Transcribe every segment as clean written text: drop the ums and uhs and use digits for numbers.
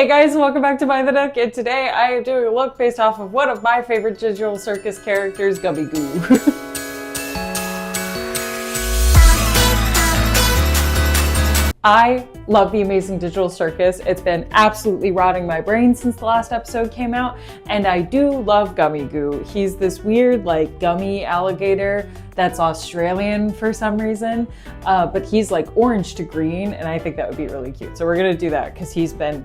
Hey guys, welcome back to By the Duck, and today I am doing a look based off of one of my favorite digital circus characters, Gummi Goo. I love the Amazing Digital Circus. It's been absolutely rotting my brain since the last episode came out, and I do love Gummi Goo. He's this weird, like, gummy alligator that's Australian for some reason, but he's like orange to green, and I think that would be really cute. So we're gonna do that because he's been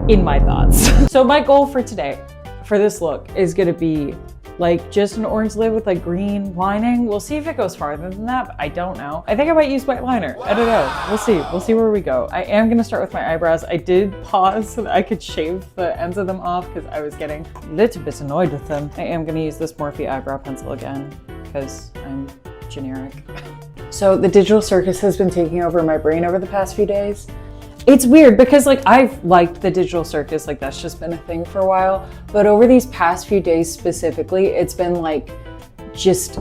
in my thoughts. So my goal for today, for this look, is gonna be like just an orange lid with like green lining. We'll see if it goes farther than that, but I don't know. I think I might use white liner. I don't know. We'll see where we go. I am gonna start with my eyebrows. I did pause so that I could shave the ends of them off because I was getting a little bit annoyed with them. I am gonna use this Morphe eyebrow pencil again because I'm generic. So the digital circus has been taking over my brain over the past few days. It's weird because like I've liked the digital circus, like that's just been a thing for a while, but over these past few days specifically, it's been like just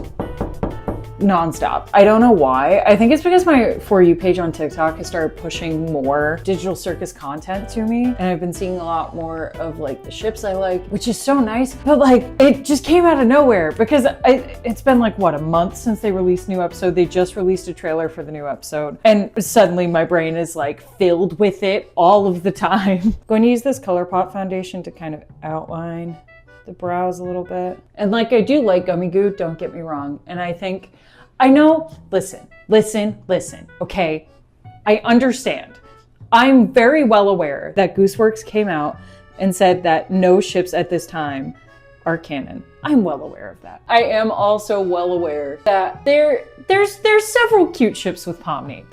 nonstop. I don't know why. I think it's because my For You page on TikTok has started pushing more digital circus content to me, and I've been seeing a lot more of like the ships I like, which is so nice, but like it just came out of nowhere because it's been like what, a month since they released a new episode. They just released a trailer for the new episode, and suddenly my brain is like filled with it all of the time. I'm going to use this ColourPop foundation to kind of outline the brows a little bit. And like I do like Gummi Goo, don't get me wrong, and I know, listen, okay? I understand. I'm very well aware that Gooseworks came out and said that no ships at this time are canon. I'm well aware of that. I am also well aware that there's several cute ships with Pomni.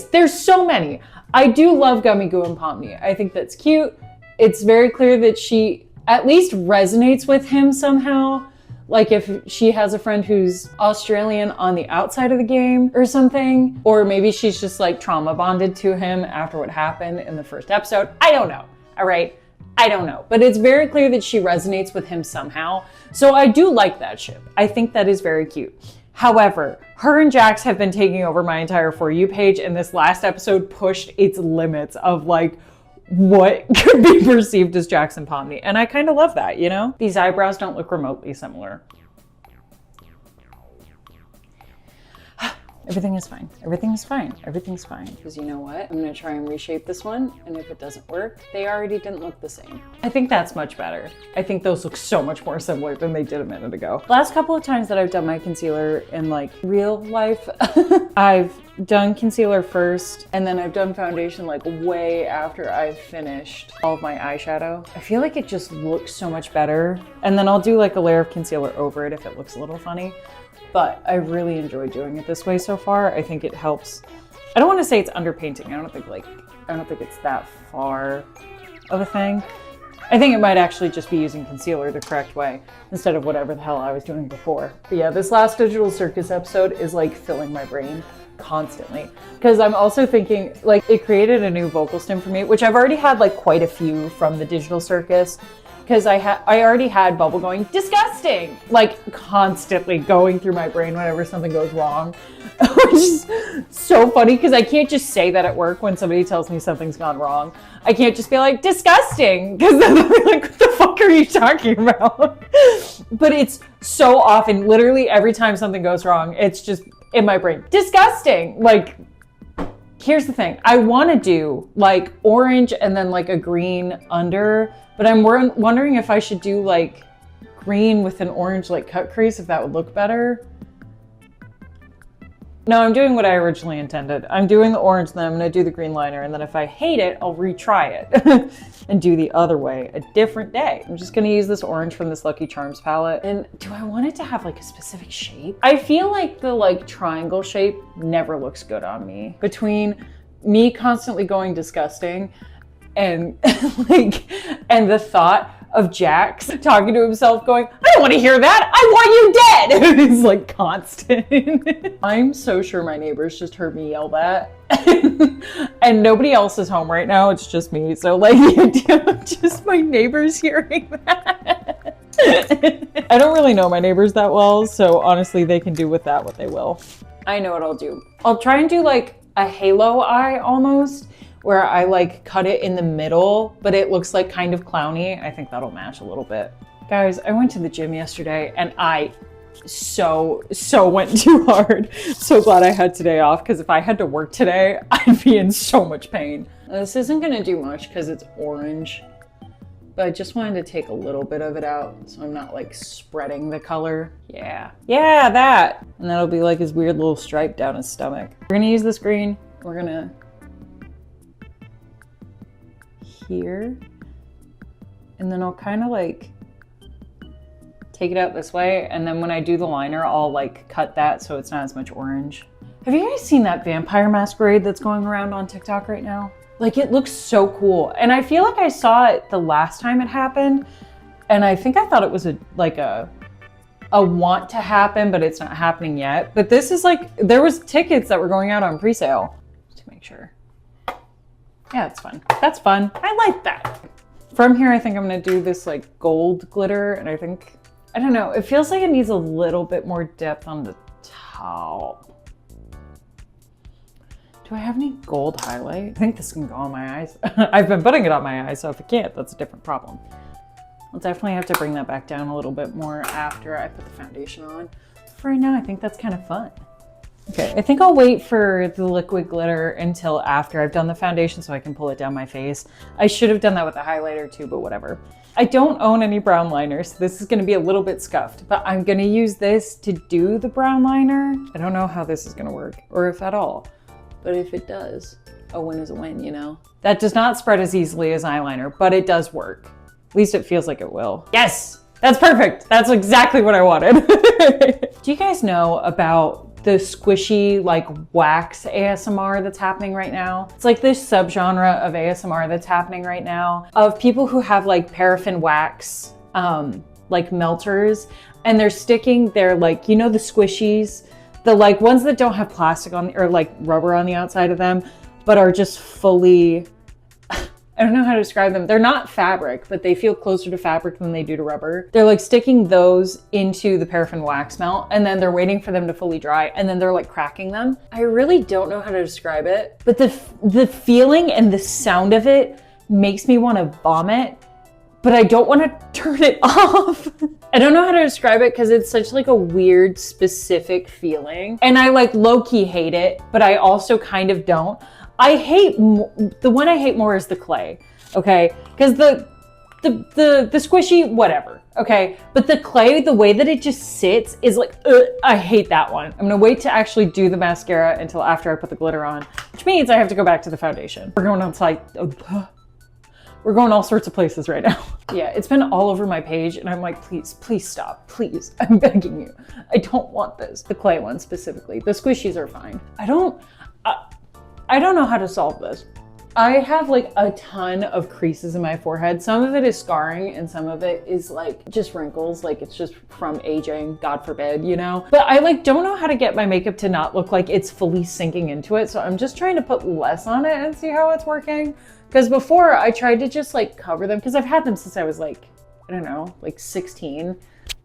There's so many. I do love Gummi Goo and Pomni. I think that's cute. It's very clear that she at least resonates with him somehow. Like if she has a friend who's Australian on the outside of the game or something, or maybe she's just like trauma bonded to him after what happened in the first episode. I don't know, all right? I don't know, but it's very clear that she resonates with him somehow. So I do like that ship. I think that is very cute. However, her and Jax have been taking over my entire For You page, and this last episode pushed its limits of like, what could be perceived as Jax and Pomni. And I kind of love that, you know? These eyebrows don't look remotely similar. Everything is fine. Everything's fine. Everything's fine. Because you know what? I'm gonna try and reshape this one, and if it doesn't work, they already didn't look the same. I think that's much better. I think those look so much more similar than they did a minute ago. Last couple of times that I've done my concealer in like real life, I've done concealer first, and then I've done foundation like way after I've finished all of my eyeshadow. I feel like it just looks so much better. And then I'll do like a layer of concealer over it if it looks a little funny. But I really enjoy doing it this way so far. I think it helps. I don't want to say it's underpainting. I don't think it's that far of a thing. I think it might actually just be using concealer the correct way instead of whatever the hell I was doing before. But yeah, this last digital circus episode is like filling my brain constantly, because I'm also thinking like it created a new vocal stim for me, which I've already had like quite a few from the digital circus. Because I already had Bubble going, disgusting, like constantly going through my brain whenever something goes wrong, which is so funny because I can't just say that at work when somebody tells me something's gone wrong. I can't just be like, disgusting, because then they're like, what the fuck are you talking about? But it's so often, literally every time something goes wrong, it's just in my brain, disgusting. Like, here's the thing, I want to do like orange and then like a green under, but I'm wondering if I should do like green with an orange like cut crease, if that would look better. No, I'm doing what I originally intended. I'm doing the orange, then I'm gonna do the green liner, and then if I hate it, I'll retry it and do the other way a different day. I'm just gonna use this orange from this Lucky Charms palette. And do I want it to have like a specific shape? I feel like the like triangle shape never looks good on me. Between me constantly going disgusting and and the thought of Jax talking to himself going, I don't want to hear that, I want you dead. It's like constant. I'm so sure my neighbors just heard me yell that. And nobody else is home right now, it's just me. So like the idea of just my neighbors hearing that. I don't really know my neighbors that well, so honestly they can do with that what they will. I know what I'll do. I'll try and do like a halo eye almost, where I like cut it in the middle, but it looks like kind of clowny. I think that'll match a little bit. Guys, I went to the gym yesterday and I so went too hard. So glad I had today off, because if I had to work today, I'd be in so much pain. This isn't gonna do much because it's orange, but I just wanted to take a little bit of it out so I'm not like spreading the color. Yeah, that. And that'll be like his weird little stripe down his stomach. We're gonna use this green. We're gonna here, and then I'll kind of like take it out this way, and then when I do the liner, I'll like cut that so it's not as much orange. Have you guys seen that vampire masquerade that's going around on TikTok right now? Like, it looks so cool. And I feel like I saw it the last time it happened, and I think I thought it was a want to happen, but it's not happening yet. But this is like, there was tickets that were going out on pre-sale. Just to make sure. Yeah, it's fun. That's fun. I like that. From here, I think I'm gonna do this like gold glitter, and I don't know, it feels like it needs a little bit more depth on the top. Do I have any gold highlight? I think this can go on my eyes. I've been putting it on my eyes, so if it can't, that's a different problem. I'll definitely have to bring that back down a little bit more after I put the foundation on. For right now, I think that's kind of fun. Okay, I think I'll wait for the liquid glitter until after I've done the foundation so I can pull it down my face. I should have done that with a highlighter too, but whatever. I don't own any brown liners. This is gonna be a little bit scuffed, but I'm gonna use this to do the brown liner. I don't know how this is gonna work, or if at all, but if it does, a win is a win, you know? That does not spread as easily as eyeliner, but it does work. At least it feels like it will. Yes, that's perfect. That's exactly what I wanted. Do you guys know about the squishy like wax ASMR that's happening right now? It's like this subgenre of ASMR that's happening right now of people who have like paraffin wax, like melters, and they're sticking their like, you know, the squishies, the like ones that don't have plastic on or like rubber on the outside of them, but are just fully, I don't know how to describe them. They're not fabric, but they feel closer to fabric than they do to rubber. They're like sticking those into the paraffin wax melt, and then they're waiting for them to fully dry, and then they're like cracking them. I really don't know how to describe it, but the feeling and the sound of it makes me want to vomit, but I don't want to turn it off. I don't know how to describe it because it's such like a weird specific feeling. And I like low-key hate it, but I also kind of don't. I hate, the one I hate more is the clay, okay? Because the squishy, whatever, okay? But the clay, the way that it just sits is like, I hate that one. I'm gonna wait to actually do the mascara until after I put the glitter on, which means I have to go back to the foundation. We're going outside, we're going all sorts of places right now. Yeah, it's been all over my page and I'm like, please stop, please, I'm begging you. I don't want this. The clay one specifically. The squishies are fine. I don't know how to solve this. I have like a ton of creases in my forehead. Some of it is scarring and some of it is like just wrinkles. Like it's just from aging, God forbid, you know? But I like don't know how to get my makeup to not look like it's fully sinking into it. So I'm just trying to put less on it and see how it's working. Because before I tried to just like cover them, because I've had them since I was like, I don't know, like 16.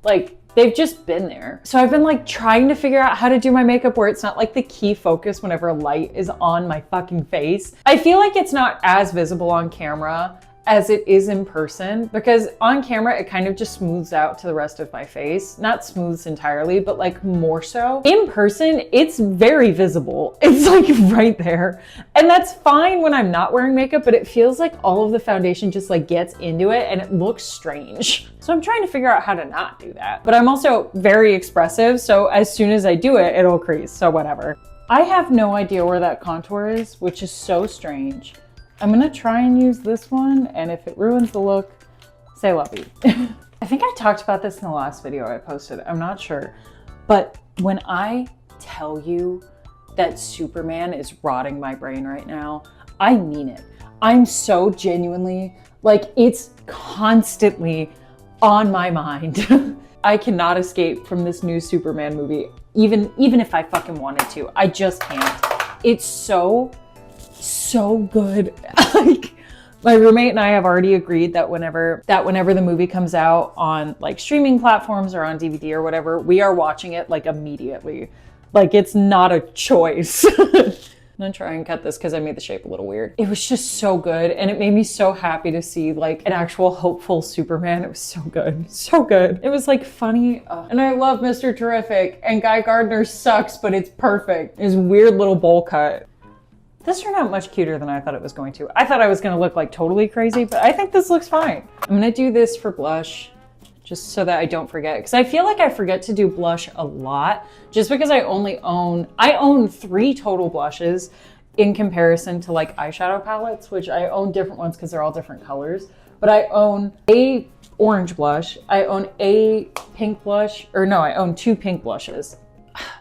Like they've just been there. So I've been like trying to figure out how to do my makeup where it's not like the key focus whenever light is on my fucking face. I feel like it's not as visible on camera as it is in person, because on camera it kind of just smooths out to the rest of my face. Not smooths entirely, but like more so. In person, it's very visible. It's like right there. And that's fine when I'm not wearing makeup, but it feels like all of the foundation just like gets into it and it looks strange. So I'm trying to figure out how to not do that. But I'm also very expressive, so as soon as I do it, it'll crease, so whatever. I have no idea where that contour is, which is so strange. I'm gonna try and use this one, and if it ruins the look, say lovey. I think I talked about this in the last video I posted, I'm not sure. But when I tell you that Superman is rotting my brain right now, I mean it. I'm so genuinely, like it's constantly on my mind. I cannot escape from this new Superman movie, even if I fucking wanted to. I just can't. It's so good. Like my roommate and I have already agreed that whenever the movie comes out on like streaming platforms or on DVD or whatever, we are watching it like immediately. Like it's not a choice. I'm gonna try and cut this because I made the shape a little weird. It was just so good, and it made me so happy to see like an actual hopeful Superman. It was so good, so good. It was like funny, and I love Mr. Terrific, and Guy Gardner sucks, but it's perfect. His weird little bowl cut. This turned out much cuter than I thought it was going to. I thought I was gonna look like totally crazy, but I think this looks fine. I'm gonna do this for blush, just so that I don't forget. Because I feel like I forget to do blush a lot, just because I own 3 total blushes in comparison to like eyeshadow palettes, which I own different ones because they're all different colors. But I own a orange blush, I own a pink blush, or no, I own 2 pink blushes.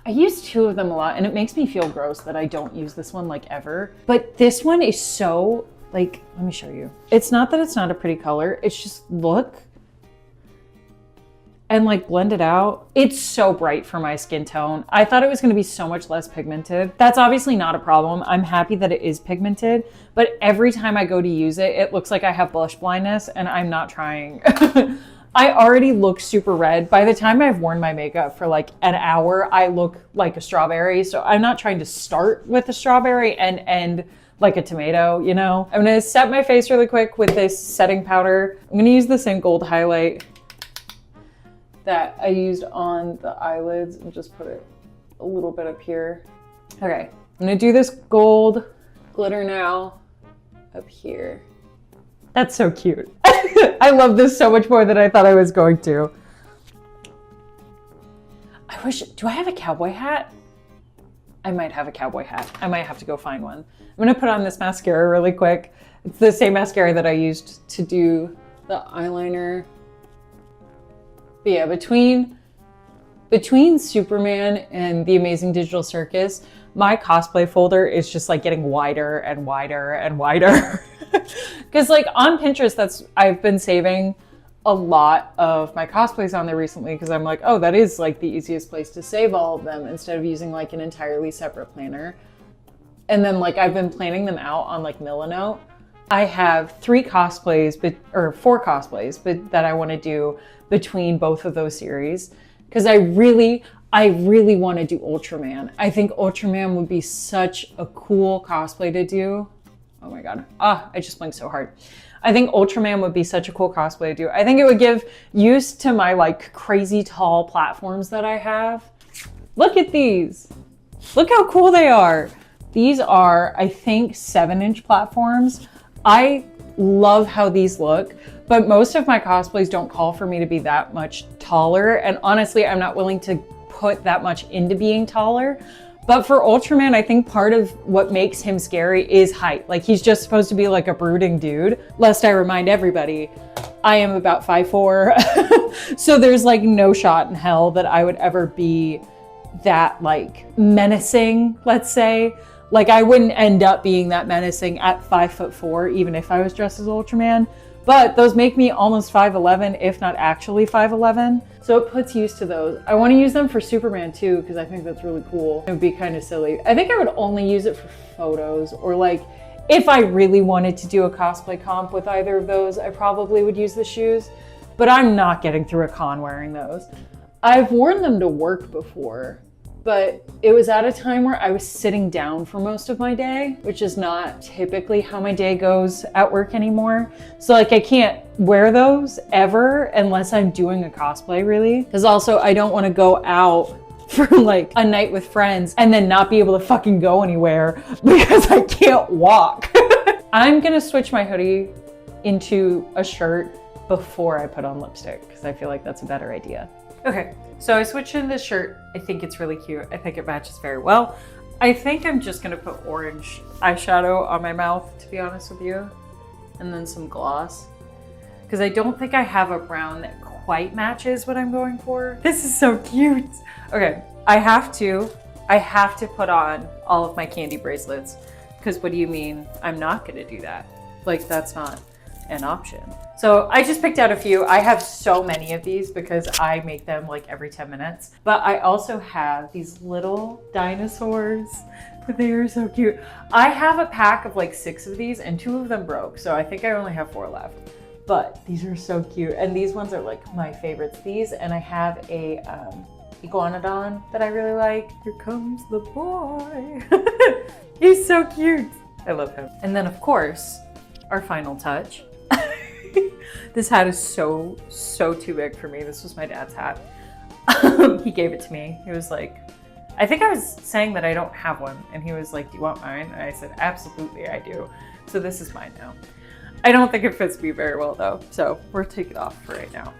I use 2 of them a lot, and it makes me feel gross that I don't use this one like ever. But this one is so like, let me show you. It's not that it's not a pretty color, it's just look and like blend it out. It's so bright for my skin tone. I thought it was gonna be so much less pigmented. That's obviously not a problem. I'm happy that it is pigmented, but every time I go to use it, it looks like I have blush blindness, and I'm not trying. I already look super red. By the time I've worn my makeup for like an hour, I look like a strawberry. So I'm not trying to start with a strawberry and end like a tomato, you know? I'm gonna set my face really quick with this setting powder. I'm gonna use the same gold highlight that I used on the eyelids and just put it a little bit up here. Okay, I'm gonna do this gold glitter now up here. That's so cute. I love this so much more than I thought I was going to. I wish, do I have a cowboy hat? I might have a cowboy hat. I might have to go find one. I'm gonna put on this mascara really quick. It's the same mascara that I used to do the eyeliner. But yeah, between Superman and the Amazing Digital Circus, my cosplay folder is just like getting wider and wider and wider. Because like on Pinterest, I've been saving a lot of my cosplays on there recently because I'm like, oh, that is like the easiest place to save all of them instead of using like an entirely separate planner. And then like I've been planning them out on like Milanote. I have 4 cosplays, but that I want to do between both of those series because I really want to do Ultraman. I think Ultraman would be such a cool cosplay to do. Oh my God. I just blinked so hard. I think Ultraman would be such a cool cosplay to do. I think it would give use to my like crazy tall platforms that I have. Look at these. Look how cool they are. These are, I think, 7-inch platforms. I love how these look, but most of my cosplays don't call for me to be that much taller. And honestly, I'm not willing to put that much into being taller. But for Ultraman, I think part of what makes him scary is height. Like he's just supposed to be like a brooding dude. Lest I remind everybody, I am about 5'4". So there's like no shot in hell that I would ever be that like menacing, let's say. Like I wouldn't end up being that menacing at 5'4", even if I was dressed as Ultraman. But those make me almost 5'11", if not actually 5'11". So it puts use to those. I want to use them for Superman too, because I think that's really cool. It would be kind of silly. I think I would only use it for photos, or like if I really wanted to do a cosplay comp with either of those, I probably would use the shoes, but I'm not getting through a con wearing those. I've worn them to work before, but it was at a time where I was sitting down for most of my day, which is not typically how my day goes at work anymore. So like I can't wear those ever unless I'm doing a cosplay really. Because also I don't want to go out for like a night with friends and then not be able to fucking go anywhere because I can't walk. I'm gonna switch my hoodie into a shirt before I put on lipstick because I feel like that's a better idea. Okay, so I switched into this shirt. I think it's really cute. I think it matches very well. I think I'm just gonna put orange eyeshadow on my mouth, to be honest with you, and then some gloss. Because I don't think I have a brown that quite matches what I'm going for. This is so cute. Okay, I have to put on all of my candy bracelets. Because what do you mean I'm not gonna do that? Like that's not an option. So I just picked out a few. I have so many of these because I make them like every 10 minutes. But I also have these little dinosaurs, but they are so cute. I have a pack of like 6 of these and 2 of them broke. So I think I only have 4 left. But these are so cute. And these ones are like my favorites. These, and I have a iguanodon that I really like. Here comes the boy. He's so cute. I love him. And then of course, our final touch. This hat is so too big for me. This was my dad's hat. He gave it to me. He was like, I think I was saying that I don't have one. And he was like, do you want mine? And I said, absolutely, I do. So this is mine now. I don't think it fits me very well though. So we'll take it off for right now.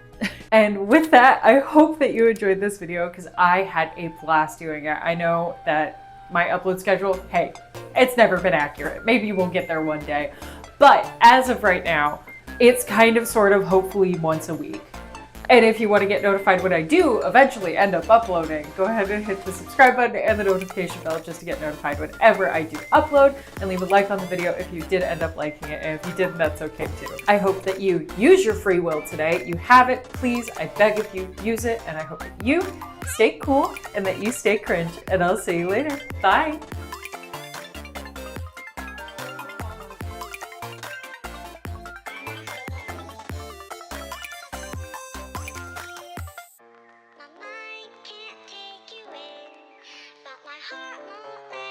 And with that, I hope that you enjoyed this video because I had a blast doing it. I know that my upload schedule, hey, it's never been accurate. Maybe we'll get there one day. But as of right now, it's kind of sort of hopefully once a week. And if you want to get notified when I do eventually end up uploading, go ahead and hit the subscribe button and the notification bell just to get notified whenever I do upload, and leave a like on the video if you did end up liking it, and if you didn't, that's okay too. I hope that you use your free will today. You have it, please, I beg of you, use it, and I hope that you stay cool and that you stay cringe, and I'll see you later. Bye.